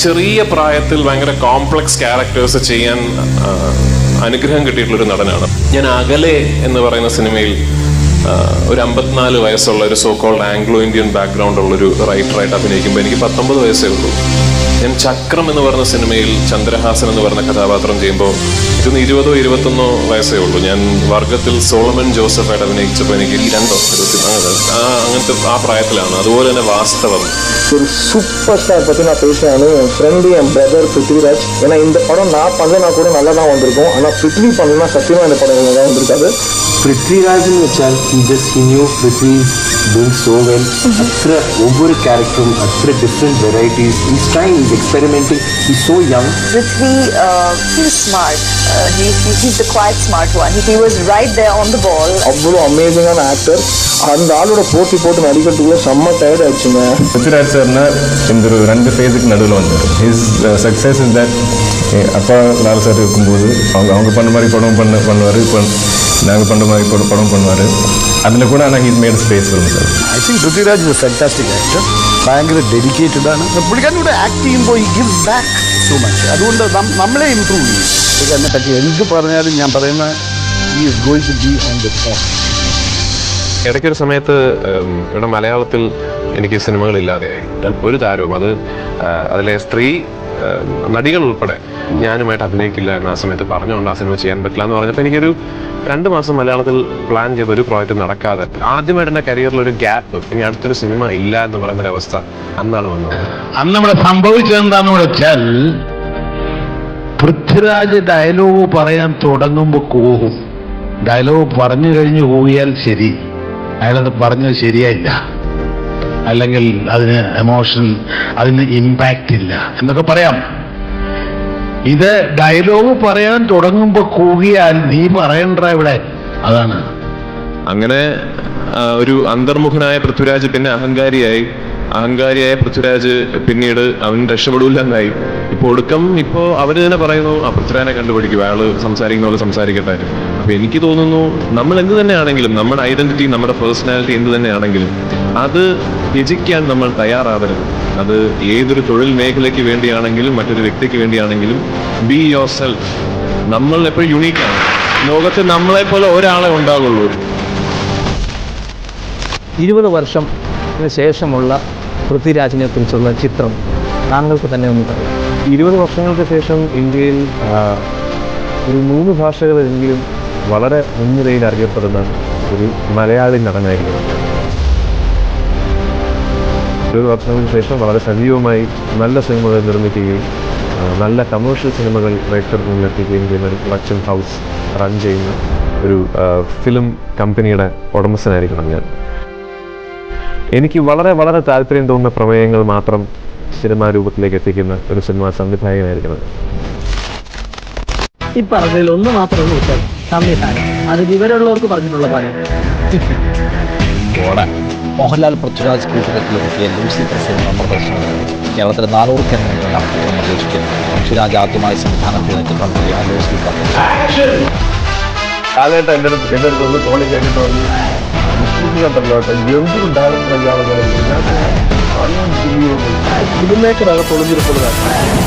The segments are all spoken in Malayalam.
ചെറിയ പ്രായത്തിൽ ഭയങ്കര കോംപ്ലക്സ് ക്യാരക്ടേഴ്സ് ചെയ്യാൻ അനുഗ്രഹം കിട്ടിയിട്ടുള്ളൊരു നടനാണ് ഞാൻ. അകലെ എന്ന് പറയുന്ന സിനിമയിൽ ഒരു 54 വയസ്സുള്ള ഒരു so called Anglo Indian background ഉള്ളൊരു റൈറ്ററായിട്ട് അഭിനയിക്കുമ്പോൾ എനിക്ക് 19 വയസ്സേ ഉള്ളൂ. ഞാൻ ചക്രം എന്ന് പറയുന്ന സിനിമയിൽ ചന്ദ്രഹാസൻ എന്ന് പറയുന്ന കഥാപാത്രം ചെയ്യുമ്പോൾ ഇതിന് 20 or 21 വയസ്സേ ഉള്ളൂ. ഞാൻ വർഗത്തിൽ സോളമൻ ജോസഫായിട്ട് അഭിനയിച്ചപ്പോൾ എനിക്ക് 2 അങ്ങനത്തെ ആ പ്രായത്തിലാണ്. അതുപോലെ തന്നെ വാസ്തവം ஒரு சூப்பர் ஸ்டார் பற்றி நான் பேசுகிறேன். என் ஃப்ரெண்டு, என் பிரதர் பிருத்விராஜ். ஏன்னா இந்த படம் நான் பண்ணலனா கூட நல்லா தான் வந்திருக்கும். ஆனால் பிருத்வி பண்ணலன்னா சத்தியமாக இந்த படம் நல்லா தான் வந்திருக்காது. പൃഥ്വിരാജ് എന്ന് വെച്ചാൽ he knew Prithvi doing so well. അത്ര ഒവ്വൊരു ക്യാരക്ടറും അത്ര different varieties. He's trying, he's experimenting. He's so young. Prithvi, he's smart. He's the quite smart one. He was right there on the ball. அவ்வளோ அமேசிங்கான ஆக்டர். அந்த ஆளோட போட்டு நடிக்கிறதுக்குள்ள செம்ம டயர்ட் ஆயிடுச்சுங்க. പൃഥ്വിരാജ് സാറിന് എന്തൊരു 2 ഫേஸுக்கு நடுவில் வந்து ஹிஸ் சக்ஸஸ் இஸ் தட் அப்பா லால் சார் இருக்கும்போது அவங்க பண்ண மாதிரி படம் பண்ணுவார். இப்போ நாங்கள் பண்ண மாதிரி படம் பண்ணுவார். அதில் கூட ஆனால் ஹீஸ் மேட் ஸ்പേസ് വരും sir. I think Prithviraj is A fantastic actor. ഭയങ്കര ഡെഡിക്കേറ്റഡ് ആണ്. പുള്ളിക്കാരനൂടെ ആക്ട് ചെയ്യുമ്പോൾ ഈ ഗിവ്സ് ബാക്ക് സോ മച്ച്. അതുകൊണ്ട് നമ്മളെ ഇമ്പ്രൂവ് ചെയ്യും. പുള്ളിക്കാരനെ പറ്റി എന്ത് പറഞ്ഞാലും ഞാൻ പറയുന്ന he is going to be on the top. ഇടയ്ക്കൊരു സമയത്ത് ഇവിടെ മലയാളത്തിൽ എനിക്ക് സിനിമകളില്ലാതെയായി. ഒരു താരവും അതിലെ സ്ത്രീ നടികൾ ഉൾപ്പെടെ ഞാനുമായിട്ട് അഭിനയിക്കില്ല എന്ന് ആ സമയത്ത് പറഞ്ഞുകൊണ്ട് ആ സിനിമ ചെയ്യാൻ പറ്റില്ല എന്ന് പറഞ്ഞപ്പോൾ എനിക്കൊരു 2 മാസം മലയാളത്തിൽ പ്ലാൻ ചെയ്ത ഒരു പ്രോജക്റ്റ് നടക്കാതെ ആദ്യമായിട്ട് എൻ്റെ കരിയറിലൊരു ഗ്യാപ്പ്, ഇനി അടുത്തൊരു സിനിമ ഇല്ല എന്ന് പറയുന്നൊരവസ്ഥ അന്നാണ് വന്നത്. അന്ന് ഇവിടെ സംഭവിച്ചതെന്താന്ന് വെച്ചാൽ പൃഥ്വിരാജ് ഡയലോഗ് പറയാൻ തുടങ്ങുമ്പോൾ കൂകും. ഡയലോഗ് പറഞ്ഞു കഴിഞ്ഞ് കൂകിയാൽ ശരി, അയാളത് പറഞ്ഞത് ശരിയായില്ല, അല്ലെങ്കിൽ അതിന് എമോഷണൽ, അതിന് ഇമ്പാക്റ്റ് ഇല്ല എന്നൊക്കെ പറയാം. ഇത് ഡയലോഗ് പറയാൻ തുടങ്ങുമ്പോൾ കൂകിയാൽ നീ പറയണ്ട ഇവിടെ, അതാണ്. അങ്ങനെ ഒരു അന്തർമുഖനായ പൃഥ്വിരാജ് പിന്നെ അഹങ്കാരിയായ പൃഥ്വിരാജ് പിന്നീട് അവൻ രക്ഷപ്പെടൂല്ലെന്നായി. ഇപ്പോൾ അവര് തന്നെ പറയുന്നു പൃഥ്വിരാജിനെ കണ്ടുപിടിക്കും, അയാള് സംസാരിക്കുന്ന പോലെ സംസാരിക്കട്ടെ. അപ്പൊ എനിക്ക് തോന്നുന്നു നമ്മൾ എന്ത് തന്നെയാണെങ്കിലും, നമ്മുടെ ഐഡന്റിറ്റി, നമ്മുടെ പേഴ്സണാലിറ്റി എന്ത് തന്നെയാണെങ്കിലും അത് ത്യജിക്കാൻ നമ്മൾ തയ്യാറാവരുത്. അത് ഏതൊരു തൊഴിൽ മേഖലയ്ക്ക് വേണ്ടിയാണെങ്കിലും മറ്റൊരു വ്യക്തിക്ക് വേണ്ടിയാണെങ്കിലും ബി യുവർ സെൽഫ്. നമ്മൾ എപ്പോഴും യുണീക്കാണ്. ലോകത്ത് നമ്മളെ പോലെ ഒരാളെ ഉണ്ടാകുള്ളൂ. 20 വർഷത്തിന് ശേഷമുള്ള പൃഥ്വിരാജിനെ കുറിച്ചുള്ള ചിത്രം താങ്കൾക്ക് തന്നെ ഒന്ന് പറയാം. 20 വർഷങ്ങൾക്ക് ശേഷം ഇന്ത്യയിൽ ഒരു 3 ഭാഷകളെങ്കിലും വളരെ മുൻനിരയിൽ അറിയപ്പെടുന്ന ഒരു മലയാളി നടനായിരിക്കും. 20 വർഷങ്ങൾക്ക് ശേഷം വളരെ സജീവമായി നല്ല സിനിമകൾ നിർമ്മിക്കുകയും നല്ല കമേഴ്ഷ്യൽ സിനിമകൾ പ്രേക്ഷകർക്ക് മുന്നിലെത്തിക്കുകയും ചെയ്യുന്ന ഒരു പ്രൊഡക്ഷൻ ഹൗസ് റൺ ചെയ്യുന്ന ഒരു ഫിലിം കമ്പനിയുടെ ഉടമസ്ഥനായിരിക്കണം ഞാൻ. എനിക്ക് വളരെ വളരെ താല്പര്യം തോന്നുന്ന പ്രമേയങ്ങൾ മാത്രം സിനിമാ രൂപത്തിലേക്ക് എത്തിക്കുന്ന ഒരു സിനിമാ സംവിധായകനായിരിക്കണം. ഈ പറഞ്ഞതിൽ ഒന്ന് മാത്രമേ ഉത്തരം, സംവിധാനം. അത് വിവരമുള്ളവർക്ക് പറഞ്ഞിട്ടുള്ള കാര്യം. മോഹൻലാൽ പൃഥ്വിരാജ് കൂട്ടുകെട്ടിലെത്തിയ ലൂസിഫർ സിനിമ പ്രദർശനം കേരളത്തിലെ 400 കേന്ദ്രങ്ങളിലാണ് ചിത്രം പ്രദർശിക്കുന്നത്. പൃഥ്വിരാജ് ആദ്യമായി സംവിധാനം ചെയ്ത ചിത്രമായ ലൂസിഫർ. കാലഘട്ടം എൻ്റെ അടുത്ത് ഒന്ന് തോന്നി കേട്ടിട്ട്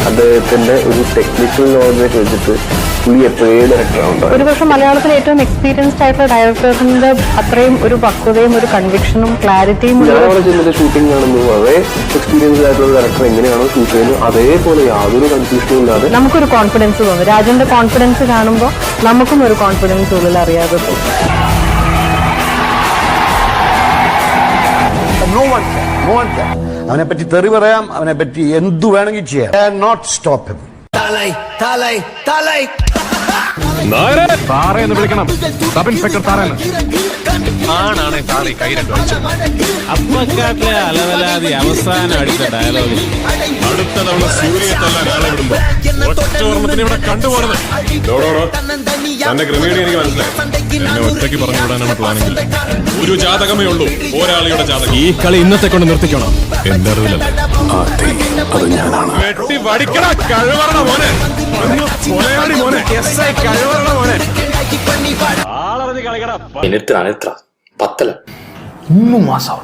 അദ്ദേഹത്തിന്റെ ഒരു ടെക്നിക്കൽ നോളജ് വെച്ചിട്ട് പുള്ളി എപ്പോഴേ ഡയറക്ടറാണ്. ഒരുപക്ഷെ മലയാളത്തിലെ ഏറ്റവും എക്സ്പീരിയൻസ്ഡ് ആയിട്ടുള്ള ഡയറക്ടേഴ്സിന്റെ അത്രയും ഒരു പക്വതയും ഒരു കൺവിക്ഷനും ക്ലാരിറ്റിയും. ഞാൻ അവിടെ ചെന്നിട്ട് ഷൂട്ടിംഗ് കാണുന്നു, അതേ എക്സ്പീരിയൻസ്ഡ് ആയിട്ടുള്ള ഡയറക്ടർ എങ്ങനെയാണോ ഷൂട്ട് ചെയ്യുന്നത് അതേപോലെ യാതൊരു കൺഫ്യൂഷനും ഇല്ലാതെ നമുക്കൊരു കോൺഫിഡൻസ് തോന്നും. രാജന്റെ കോൺഫിഡൻസ് കാണുമ്പോൾ നമുക്കും ഒരു കോൺഫിഡൻസ് ഉള്ളിൽ അറിയാതെ തോന്നും. അവനെ പറ്റി തെറി പറയാം, അവനെ പറ്റി എന്തു വേണമെങ്കിൽ ചെയ്യാം. Not stop him. സാറേന്ന് വിളിക്കണം, സബ് ഇൻസ്പെക്ടർ സാറേന്ന്. ആണാണെ താളി കൈ രണ്ടു അടിച്ചു. അപ്പക്കാട്ടിലെ അലവലാതി അവസാനം അടിച്ച ഡയലോഗ് അടുത്ത തവണ സൂര്യത്തെല്ലാം ആളെ വിടുമ്പോ ഒറ്റോർമ്മത്തിന് ഇവിടെ കണ്ടുപോകരുത്. തന്റെ ക്രമീണി എനിക്ക് മനസ്സിലായി. എന്നെ ഒറ്റയ്ക്ക് പറഞ്ഞു വിടാനാണ് പ്ലാനെങ്കിൽ ഒരു ജാതകമേ ഉള്ളൂ, ഒരാളിയുടെ ജാതകം. ഈ കളി ഇന്നത്തെ കൊണ്ട് നിർത്തിക്കണം. എന്റെ അറിവിലല്ല, അത് ഞാനാണ്. വെട്ടി വടിക്കണ കഴിവറണ മോനെ, കൊലയാടി മോനെ, കഴിവറണ മോനെ. എത്ര പത്തല 3 മാസം.